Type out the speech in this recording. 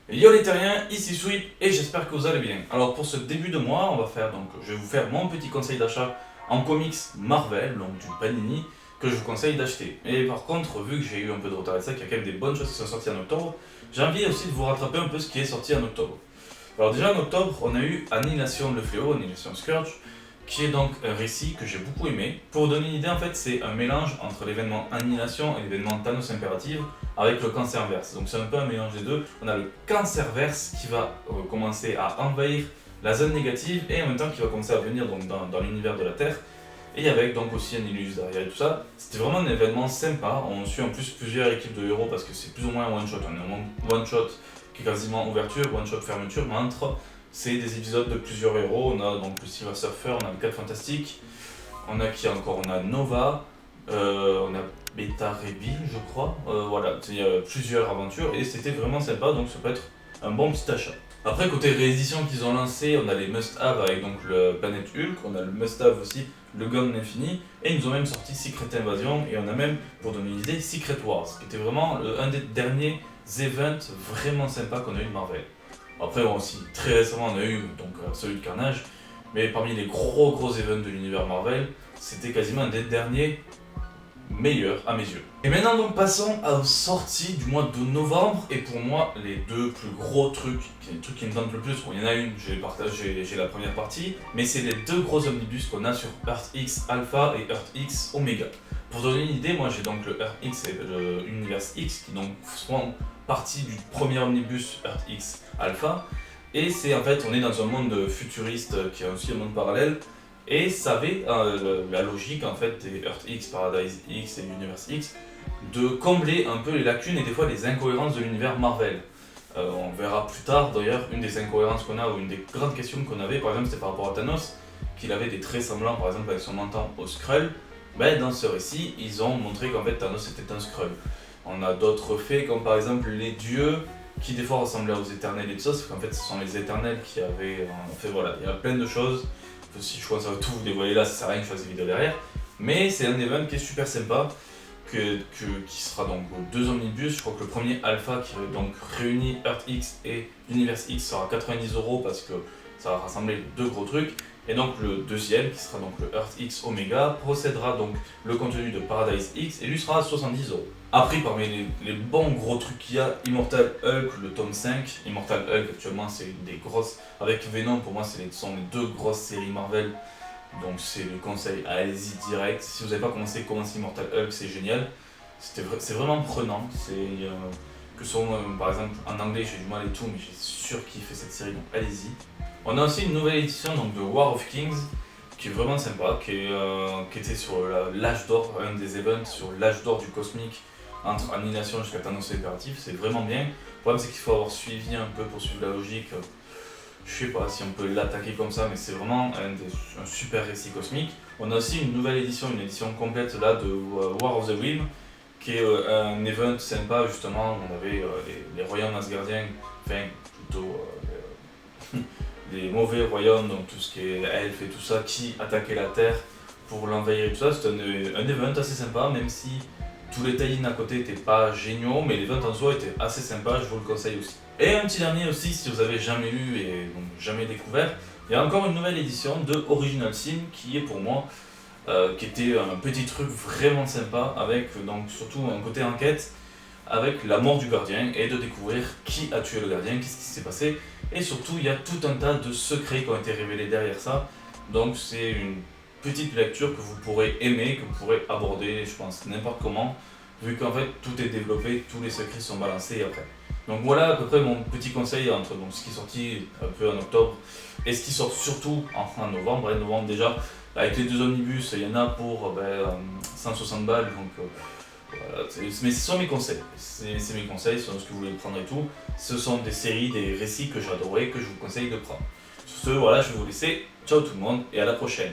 Yo les terriens, ici Sweep et j'espère que vous allez bien. Alors pour ce début de mois, je vais vous faire mon petit conseil d'achat en comics Marvel, donc du Panini, que je vous conseille d'acheter. Et par contre, vu que j'ai eu un peu de retard avec ça, qu'il y a quand même des bonnes choses qui sont sorties en octobre, j'ai envie aussi de vous rattraper un peu ce qui est sorti en octobre. Alors déjà en octobre, on a eu Annihilation le Fléau, Annihilation Scourge, qui est donc un récit que j'ai beaucoup aimé. Pour vous donner une idée, en fait, c'est un mélange entre l'événement Annihilation et l'événement Thanos Imperative avec le Cancerverse. Donc c'est un peu un mélange des deux. On a le Cancerverse qui va commencer à envahir la zone négative et en même temps qui va commencer à venir donc, dans l'univers de la Terre. Et avec donc aussi Annihilus derrière et tout ça. C'était vraiment un événement sympa. On suit en plus plusieurs équipes de héros parce que c'est plus ou moins un one-shot. On a un one-shot qui est quasiment ouverture, one-shot fermeture, mais entre c'est des épisodes de plusieurs héros. On a donc le Silver Surfer, on a le 4 Fantastique, on a qui encore, on a Nova, on a Beta Reveal, je crois. Voilà, il y a plusieurs aventures et c'était vraiment sympa, donc ça peut être un bon petit achat. Après, côté réédition qu'ils ont lancé, on a les must-have avec donc le Planet Hulk, on a le must-have aussi, le Gun Infini, et ils nous ont même sorti Secret Invasion, et on a même, pour donner une idée, Secret Wars, qui était vraiment un des derniers events vraiment sympas qu'on a eu de Marvel. Après, bon, aussi, très récemment, on a eu donc, celui de Carnage, mais parmi les gros events de l'univers Marvel, c'était quasiment un des derniers meilleurs à mes yeux. Et maintenant, donc, passons aux sorties du mois de novembre, et pour moi, les deux plus gros trucs, les trucs qui me tentent le plus, bon, il y en a une, j'ai la première partie, mais c'est les deux gros omnibus qu'on a sur Earth X Alpha et Earth X Omega. Pour donner une idée, moi j'ai donc le Earth X et le Universe X qui donc font partie du premier omnibus Earth X Alpha. Et c'est en fait, on est dans un monde futuriste qui est aussi un monde parallèle. Et ça avait la logique en fait des Earth X, Paradise X et Universe X de combler un peu les lacunes et des fois les incohérences de l'univers Marvel. On verra plus tard d'ailleurs une des incohérences qu'on a ou une des grandes questions qu'on avait, par exemple c'était par rapport à Thanos, qu'il avait des traits semblants par exemple avec son menton au Skrull. Ben, dans ce récit, ils ont montré qu'en fait Thanos était un Skrull. On a d'autres faits comme par exemple les dieux qui des fois ressemblaient aux éternels et tout ça, c'est qu'en fait ce sont les éternels qui avaient... En fait voilà, il y a plein de choses. Si je commence à tout vous dévoiler là, ça sert à rien que je fasse des vidéos derrière. Mais c'est un event qui est super sympa, qui sera donc deux omnibus. Je crois que le premier Alpha qui donc réunit Earth X et Universe X sera 90€ parce que ça va rassembler deux gros trucs. Et donc le deuxième, qui sera donc le Earth X Omega, procédera donc le contenu de Paradise X et lui sera à 70€. Après, parmi les bons gros trucs qu'il y a, Immortal Hulk, le tome 5. Immortal Hulk, actuellement, c'est une des grosses. Avec Venom, pour moi, sont les deux grosses séries Marvel. Donc, c'est le conseil, allez-y direct. Si vous n'avez pas commencé Immortal Hulk, c'est génial. C'est vraiment prenant. Que ce soit, par exemple, en anglais, j'ai du mal et tout, mais j'ai surkiffé cette série, donc allez-y. On a aussi une nouvelle édition donc, de War of Kings, qui est vraiment sympa, qui était sur l'âge d'or, un des events sur l'âge d'or du cosmique entre Annihilation jusqu'à Thanos Imperative, c'est vraiment bien. Le problème c'est qu'il faut avoir suivi un peu pour suivre la logique. Je sais pas si on peut l'attaquer comme ça, mais c'est vraiment un super récit cosmique. On a aussi une nouvelle édition, une édition complète là de War of the Realm, qui est un event sympa justement. On avait les royaumes asgardiens, enfin plutôt les mauvais royaumes, donc tout ce qui est elfes et tout ça, qui attaquaient la Terre pour l'envahir et tout ça. C'était un event assez sympa, même si tous les tie-ins à côté n'étaient pas géniaux, mais l'event en soi était assez sympa, je vous le conseille aussi. Et un petit dernier aussi, si vous avez jamais lu et donc jamais découvert, il y a encore une nouvelle édition de Original Sin qui est pour moi, qui était un petit truc vraiment sympa avec donc surtout un côté enquête avec la mort du gardien et de découvrir qui a tué le gardien, qu'est-ce qui s'est passé. Et surtout, il y a tout un tas de secrets qui ont été révélés derrière ça. Donc c'est une petite lecture que vous pourrez aimer, que vous pourrez aborder, je pense, n'importe comment, vu qu'en fait tout est développé, tous les secrets sont balancés après. Donc voilà à peu près mon petit conseil entre donc, ce qui est sorti un peu en octobre et ce qui sort surtout en novembre. Et novembre déjà, avec les deux omnibus, il y en a pour 160 balles. Donc, voilà, mais ce sont mes conseils. C'est mes conseils, ce sont ce que vous voulez prendre et tout. Ce sont des séries, des récits que j'adorais, que je vous conseille de prendre. Sur ce, voilà, je vais vous laisser. Ciao tout le monde et à la prochaine.